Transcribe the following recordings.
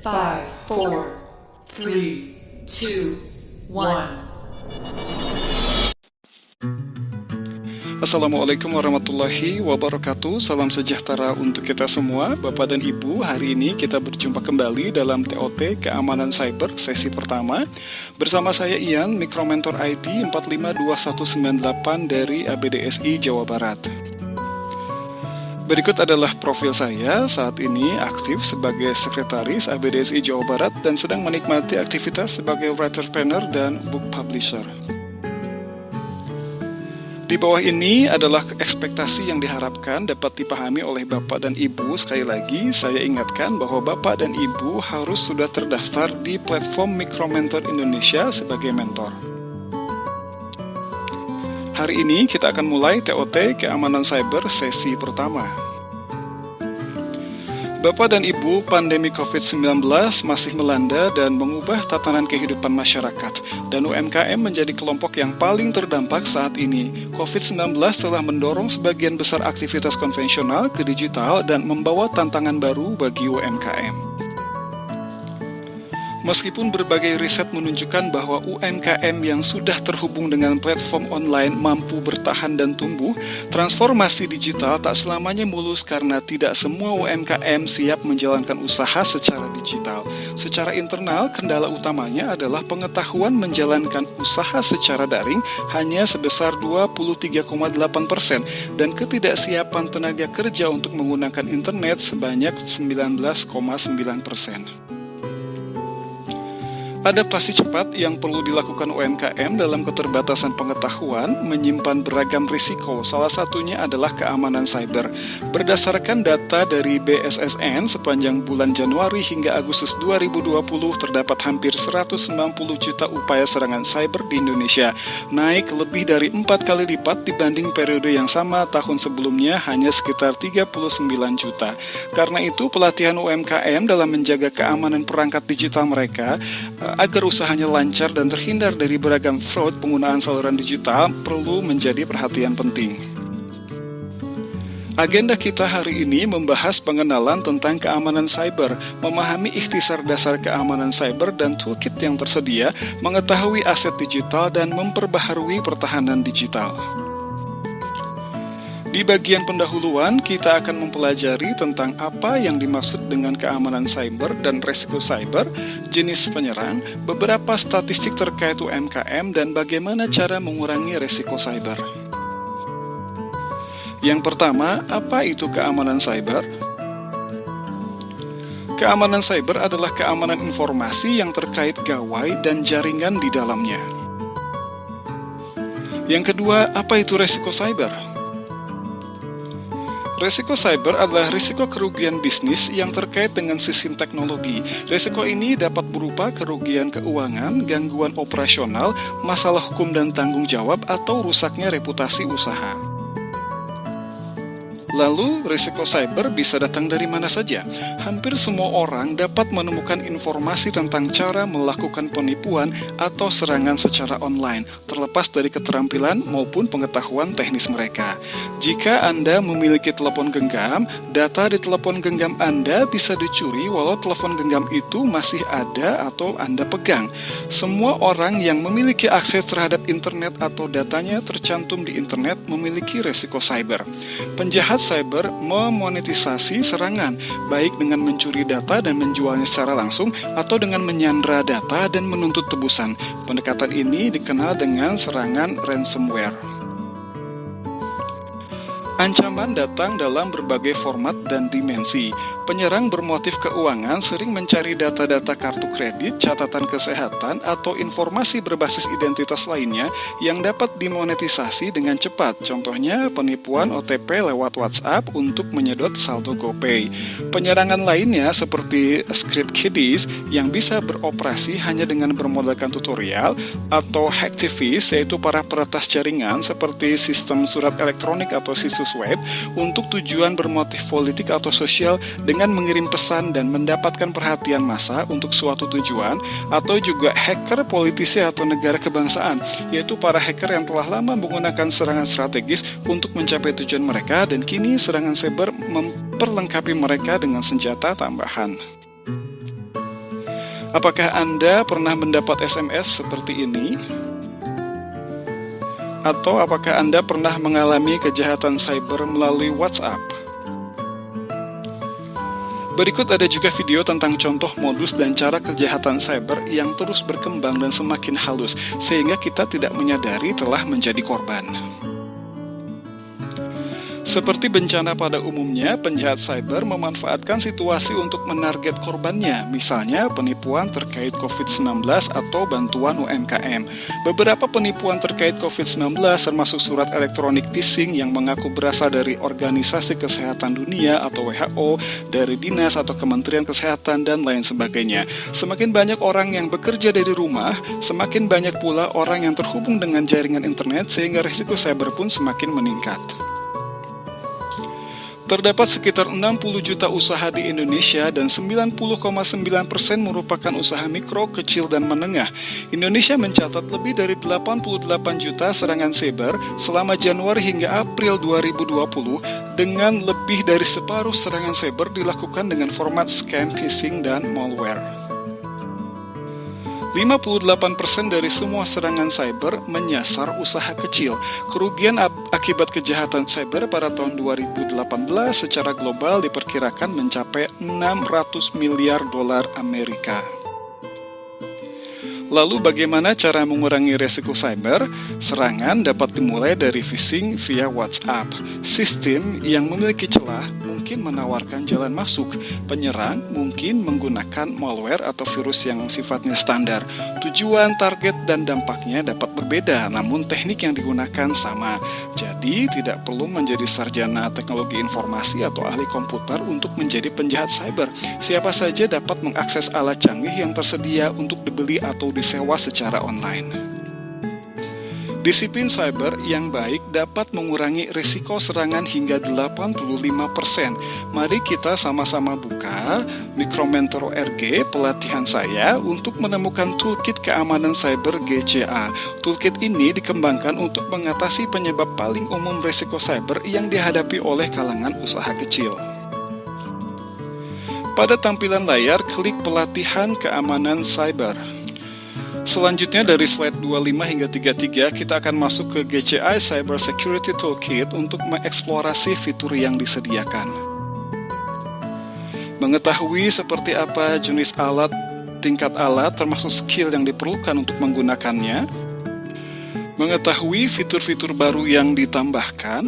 5, 4, 3, 2, 1. Assalamualaikum warahmatullahi wabarakatuh. Salam sejahtera untuk kita semua, Bapak dan Ibu. Hari ini kita berjumpa kembali dalam TOT Keamanan Cyber sesi pertama. Bersama saya Ian, Mikromentor ID 452198 dari ABDSI Jawa Barat. Berikut adalah profil saya, saat ini aktif sebagai Sekretaris ABDSI Jawa Barat dan sedang menikmati aktivitas sebagai writer-planner dan book publisher. Di bawah ini adalah ekspektasi yang diharapkan dapat dipahami oleh Bapak dan Ibu. Sekali lagi, saya ingatkan bahwa Bapak dan Ibu harus sudah terdaftar di platform Mikromentor Indonesia sebagai mentor. Hari ini kita akan mulai TOT Keamanan Cyber sesi pertama. Bapak dan Ibu, pandemi COVID-19 masih melanda dan mengubah tatanan kehidupan masyarakat, dan UMKM menjadi kelompok yang paling terdampak saat ini. COVID-19 telah mendorong sebagian besar aktivitas konvensional ke digital dan membawa tantangan baru bagi UMKM. Meskipun berbagai riset menunjukkan bahwa UMKM yang sudah terhubung dengan platform online mampu bertahan dan tumbuh, transformasi digital tak selamanya mulus karena tidak semua UMKM siap menjalankan usaha secara digital. Secara internal, kendala utamanya adalah pengetahuan menjalankan usaha secara daring hanya sebesar 23,8% dan ketidaksiapan tenaga kerja untuk menggunakan internet sebanyak 19,9%. Adaptasi cepat yang perlu dilakukan UMKM dalam keterbatasan pengetahuan menyimpan beragam risiko, salah satunya adalah keamanan cyber. Berdasarkan data dari BSSN, sepanjang bulan Januari hingga Agustus 2020 terdapat hampir 190 juta upaya serangan cyber di Indonesia, naik lebih dari 4 kali lipat dibanding periode yang sama tahun sebelumnya, hanya sekitar 39 juta. Karena itu, pelatihan UMKM dalam menjaga keamanan perangkat digital mereka agar usahanya lancar dan terhindar dari beragam fraud penggunaan saluran digital perlu menjadi perhatian penting. Agenda kita hari ini membahas pengenalan tentang keamanan cyber, memahami ikhtisar dasar keamanan cyber dan toolkit yang tersedia, mengetahui aset digital, dan memperbaharui pertahanan digital. Di bagian pendahuluan, kita akan mempelajari tentang apa yang dimaksud dengan keamanan cyber dan resiko cyber, jenis penyerang, beberapa statistik terkait UMKM, dan bagaimana cara mengurangi resiko cyber. Yang pertama, apa itu keamanan cyber? Keamanan cyber adalah keamanan informasi yang terkait gawai dan jaringan di dalamnya. Yang kedua, apa itu resiko cyber? Risiko cyber adalah risiko kerugian bisnis yang terkait dengan sistem teknologi. Risiko ini dapat berupa kerugian keuangan, gangguan operasional, masalah hukum dan tanggung jawab, atau rusaknya reputasi usaha. Lalu, risiko cyber bisa datang dari mana saja? Hampir semua orang dapat menemukan informasi tentang cara melakukan penipuan atau serangan secara online, terlepas dari keterampilan maupun pengetahuan teknis mereka. Jika Anda memiliki telepon genggam, data di telepon genggam Anda bisa dicuri walau telepon genggam itu masih ada atau Anda pegang. Semua orang yang memiliki akses terhadap internet atau datanya tercantum di internet memiliki risiko cyber. Penjahat cyber memonetisasi serangan, baik dengan mencuri data dan menjualnya secara langsung, atau dengan menyandra data dan menuntut tebusan. Pendekatan ini dikenal dengan serangan ransomware. Ancaman datang dalam berbagai format dan dimensi. Penyerang bermotif keuangan sering mencari data-data kartu kredit, catatan kesehatan, atau informasi berbasis identitas lainnya yang dapat dimonetisasi dengan cepat. Contohnya, penipuan OTP lewat WhatsApp untuk menyedot saldo GoPay. Penyerangan lainnya seperti script kiddies yang bisa beroperasi hanya dengan bermodalkan tutorial, atau hacktivists, yaitu para peretas jaringan seperti sistem surat elektronik atau situs web untuk tujuan bermotif politik atau sosial dengan mengirim pesan dan mendapatkan perhatian massa untuk suatu tujuan, atau juga hacker politisi atau negara kebangsaan, yaitu para hacker yang telah lama menggunakan serangan strategis untuk mencapai tujuan mereka dan kini serangan cyber memperlengkapi mereka dengan senjata tambahan. Apakah Anda pernah mendapat SMS seperti ini? Atau apakah Anda pernah mengalami kejahatan cyber melalui WhatsApp? Berikut ada juga video tentang contoh modus dan cara kejahatan cyber yang terus berkembang dan semakin halus, sehingga kita tidak menyadari telah menjadi korban. Seperti bencana pada umumnya, penjahat cyber memanfaatkan situasi untuk menarget korbannya, misalnya penipuan terkait COVID-19 atau bantuan UMKM. Beberapa penipuan terkait COVID-19 termasuk surat elektronik phishing yang mengaku berasal dari Organisasi Kesehatan Dunia atau WHO, dari dinas atau Kementerian Kesehatan, dan lain sebagainya. Semakin banyak orang yang bekerja dari rumah, semakin banyak pula orang yang terhubung dengan jaringan internet, sehingga risiko cyber pun semakin meningkat. Terdapat sekitar 60 juta usaha di Indonesia dan 90,9% merupakan usaha mikro, kecil, dan menengah. Indonesia mencatat lebih dari 88 juta serangan cyber selama Januari hingga April 2020, dengan lebih dari separuh serangan cyber dilakukan dengan format scam, phishing, dan malware. 58% dari semua serangan cyber menyasar usaha kecil. Kerugian akibat kejahatan cyber pada tahun 2018 secara global diperkirakan mencapai 600 miliar dolar Amerika. Lalu bagaimana cara mengurangi resiko cyber? Serangan dapat dimulai dari phishing via WhatsApp. Sistem yang memiliki celah mungkin menawarkan jalan masuk. Penyerang mungkin menggunakan malware atau virus yang sifatnya standar. Tujuan, target, dan dampaknya dapat berbeda, namun teknik yang digunakan sama. Jadi, tidak perlu menjadi sarjana teknologi informasi atau ahli komputer untuk menjadi penjahat cyber. Siapa saja dapat mengakses alat canggih yang tersedia untuk dibeli atau disewa secara online. Disiplin cyber yang baik dapat mengurangi risiko serangan hingga 85%. Mari kita sama-sama buka Mikromentor RG, pelatihan saya untuk menemukan toolkit keamanan cyber GCA. Toolkit ini dikembangkan untuk mengatasi penyebab paling umum risiko cyber yang dihadapi oleh kalangan usaha kecil. Pada tampilan layar, klik pelatihan keamanan cyber. Selanjutnya dari slide 25 hingga 33, kita akan masuk ke GCI Cyber Security Toolkit untuk mengeksplorasi fitur yang disediakan. Mengetahui seperti apa jenis alat, tingkat alat, termasuk skill yang diperlukan untuk menggunakannya. Mengetahui fitur-fitur baru yang ditambahkan.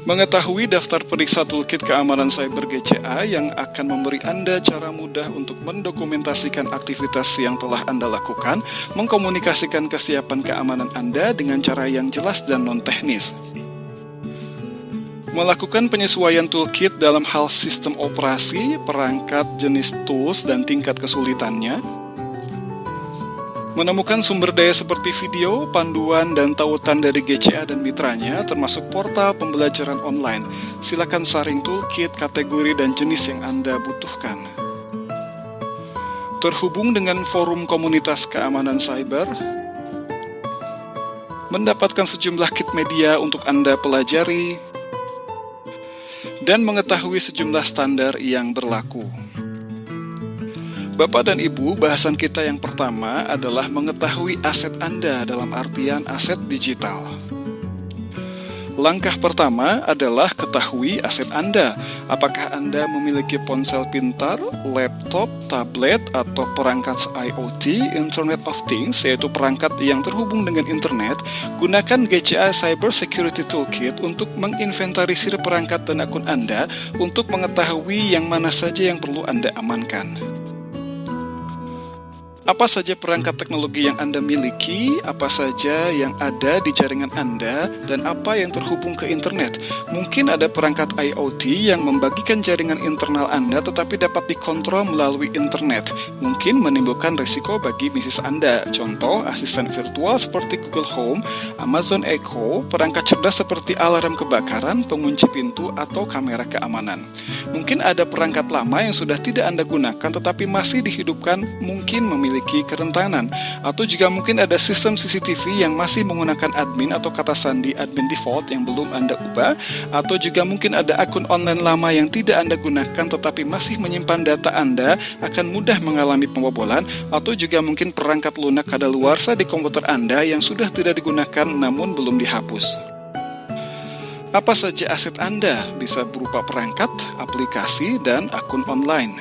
Mengetahui daftar periksa toolkit keamanan cyber GCA yang akan memberi Anda cara mudah untuk mendokumentasikan aktivitas yang telah Anda lakukan, mengkomunikasikan kesiapan keamanan Anda dengan cara yang jelas dan non-teknis. Melakukan penyesuaian toolkit dalam hal sistem operasi, perangkat, jenis tools, dan tingkat kesulitannya. Menemukan sumber daya seperti video, panduan, dan tautan dari GCA dan mitranya, termasuk portal pembelajaran online. Silakan saring toolkit, kategori, dan jenis yang Anda butuhkan. Terhubung dengan forum komunitas keamanan cyber. Mendapatkan sejumlah kit media untuk Anda pelajari. Dan mengetahui sejumlah standar yang berlaku. Bapak dan Ibu, bahasan kita yang pertama adalah mengetahui aset Anda dalam artian aset digital. Langkah pertama adalah ketahui aset Anda. Apakah Anda memiliki ponsel pintar, laptop, tablet, atau perangkat IoT, Internet of Things, yaitu perangkat yang terhubung dengan internet? Gunakan GCI Cyber Security Toolkit untuk menginventarisir perangkat dan akun Anda untuk mengetahui yang mana saja yang perlu Anda amankan. Apa saja perangkat teknologi yang Anda miliki, apa saja yang ada di jaringan Anda, dan apa yang terhubung ke internet. Mungkin ada perangkat IoT yang membagikan jaringan internal Anda tetapi dapat dikontrol melalui internet. Mungkin menimbulkan risiko bagi bisnis Anda. Contoh, asisten virtual seperti Google Home, Amazon Echo, perangkat cerdas seperti alarm kebakaran, pengunci pintu, atau kamera keamanan. Mungkin ada perangkat lama yang sudah tidak Anda gunakan tetapi masih dihidupkan, mungkin memiliki memiliki kerentanan. Atau juga mungkin ada sistem CCTV yang masih menggunakan admin atau kata sandi admin default yang belum Anda ubah. Atau juga mungkin ada akun online lama yang tidak Anda gunakan tetapi masih menyimpan data Anda, akan mudah mengalami pembobolan. Atau juga mungkin perangkat lunak kadaluarsa di komputer Anda yang sudah tidak digunakan namun belum dihapus. Apa saja aset Anda? Bisa berupa perangkat, aplikasi, dan akun online.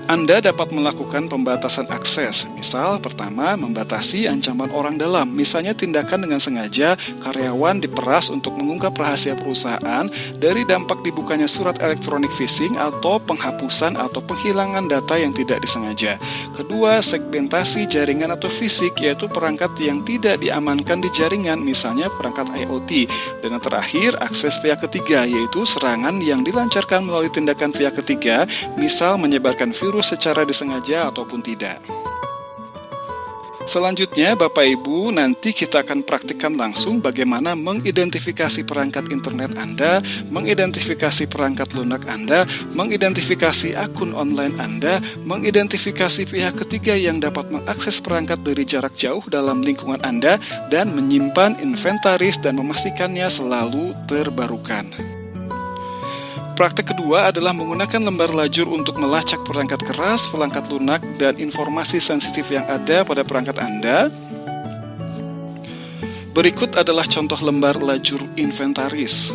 Anda dapat melakukan pembatasan akses. Misal, pertama, membatasi ancaman orang dalam. Misalnya tindakan dengan sengaja karyawan diperas untuk mengungkap rahasia perusahaan dari dampak dibukanya surat elektronik phishing atau penghapusan atau penghilangan data yang tidak disengaja. Kedua, segmentasi jaringan atau fisik, yaitu perangkat yang tidak diamankan di jaringan, misalnya perangkat IoT. Dan yang terakhir, akses pihak ketiga, yaitu serangan yang dilancarkan melalui tindakan pihak ketiga, misal menyebarkan virus secara disengaja ataupun tidak. Selanjutnya, Bapak Ibu, nanti kita akan praktikkan langsung bagaimana mengidentifikasi perangkat internet Anda, mengidentifikasi perangkat lunak Anda, mengidentifikasi akun online Anda, mengidentifikasi pihak ketiga yang dapat mengakses perangkat dari jarak jauh dalam lingkungan Anda, dan menyimpan inventaris dan memastikannya selalu terbarukan. Praktek kedua adalah menggunakan lembar lajur untuk melacak perangkat keras, perangkat lunak, dan informasi sensitif yang ada pada perangkat Anda. Berikut adalah contoh lembar lajur inventaris.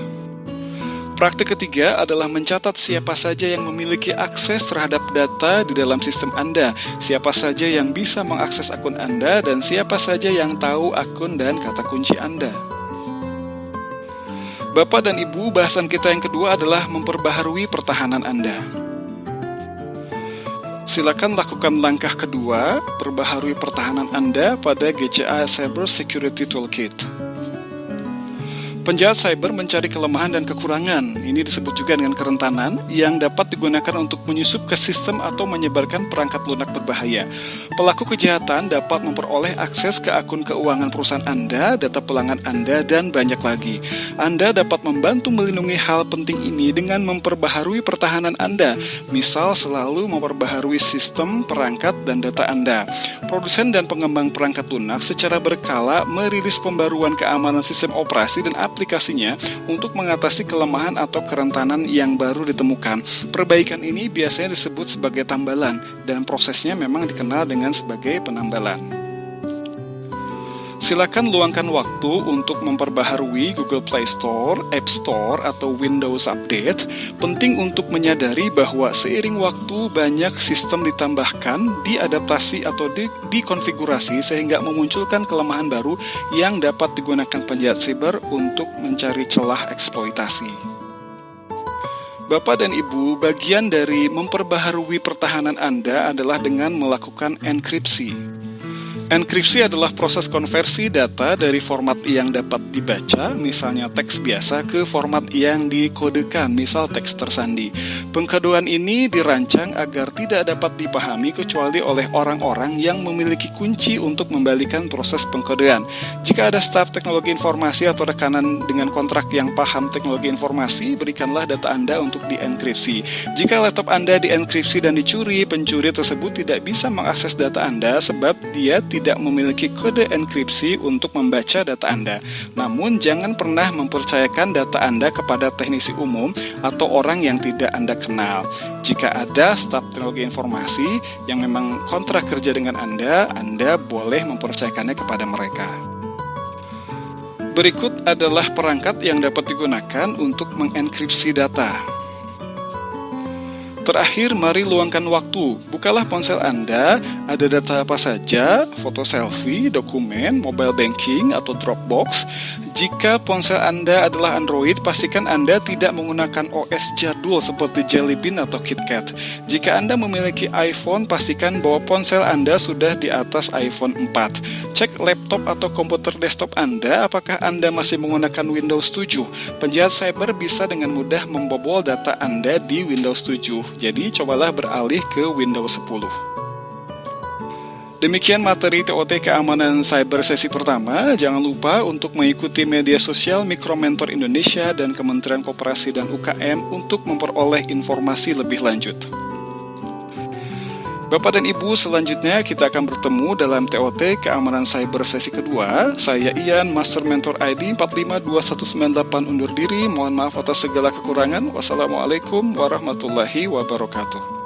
Praktek ketiga adalah mencatat siapa saja yang memiliki akses terhadap data di dalam sistem Anda, siapa saja yang bisa mengakses akun Anda, dan siapa saja yang tahu akun dan kata kunci Anda. Bapak dan Ibu, bahasan kita yang kedua adalah memperbaharui pertahanan Anda. Silakan lakukan langkah kedua, perbaharui pertahanan Anda pada GCA Cyber Security Toolkit. Penjahat cyber mencari kelemahan dan kekurangan, ini disebut juga dengan kerentanan, yang dapat digunakan untuk menyusup ke sistem atau menyebarkan perangkat lunak berbahaya. Pelaku kejahatan dapat memperoleh akses ke akun keuangan perusahaan Anda, data pelanggan Anda, dan banyak lagi. Anda dapat membantu melindungi hal penting ini dengan memperbaharui pertahanan Anda, misal selalu memperbaharui sistem, perangkat, dan data Anda. Produsen dan pengembang perangkat lunak secara berkala merilis pembaruan keamanan sistem operasi dan aplikasinya untuk mengatasi kelemahan atau kerentanan yang baru ditemukan. Perbaikan ini biasanya disebut sebagai tambalan, dan prosesnya memang dikenal dengan sebagai penambalan. Silakan luangkan waktu untuk memperbaharui Google Play Store, App Store, atau Windows Update. Penting untuk menyadari bahwa seiring waktu banyak sistem ditambahkan, diadaptasi atau dikonfigurasi sehingga memunculkan kelemahan baru yang dapat digunakan penjahat siber untuk mencari celah eksploitasi. Bapak dan Ibu, bagian dari memperbaharui pertahanan Anda adalah dengan melakukan enkripsi. Enkripsi adalah proses konversi data dari format yang dapat dibaca, misalnya teks biasa, ke format yang dikodekan, misal teks tersandi. Pengkodean ini dirancang agar tidak dapat dipahami kecuali oleh orang-orang yang memiliki kunci untuk membalikan proses pengkodean. Jika ada staf teknologi informasi atau rekanan dengan kontrak yang paham teknologi informasi, berikanlah data Anda untuk dienkripsi. Jika laptop Anda dienkripsi dan dicuri, pencuri tersebut tidak bisa mengakses data Anda sebab dia tidak memiliki kode enkripsi untuk membaca data Anda. Namun, jangan pernah mempercayakan data Anda kepada teknisi umum atau orang yang tidak Anda kenal. Jika ada staf teknologi informasi yang memang kontrak kerja dengan Anda boleh mempercayakannya kepada mereka. Berikut adalah perangkat yang dapat digunakan untuk mengenkripsi data. Terakhir, mari luangkan waktu. Bukalah ponsel Anda, ada data apa saja, foto selfie, dokumen, mobile banking, atau Dropbox. Jika ponsel Anda adalah Android, pastikan Anda tidak menggunakan OS jadul seperti Jelly Bean atau KitKat. Jika Anda memiliki iPhone, pastikan bahwa ponsel Anda sudah di atas iPhone 4. Cek laptop atau komputer desktop Anda, apakah Anda masih menggunakan Windows 7. Penjahat cyber bisa dengan mudah membobol data Anda di Windows 7. Jadi, cobalah beralih ke Windows 10. Demikian materi TOT Keamanan Cyber sesi pertama. Jangan lupa untuk mengikuti media sosial Mikromentor Indonesia dan Kementerian Koperasi dan UKM untuk memperoleh informasi lebih lanjut. Bapak dan Ibu, selanjutnya kita akan bertemu dalam TOT Keamanan Cyber sesi kedua. Saya Ian, Master Mentor ID 452198 undur diri. Mohon maaf atas segala kekurangan. Wassalamualaikum warahmatullahi wabarakatuh.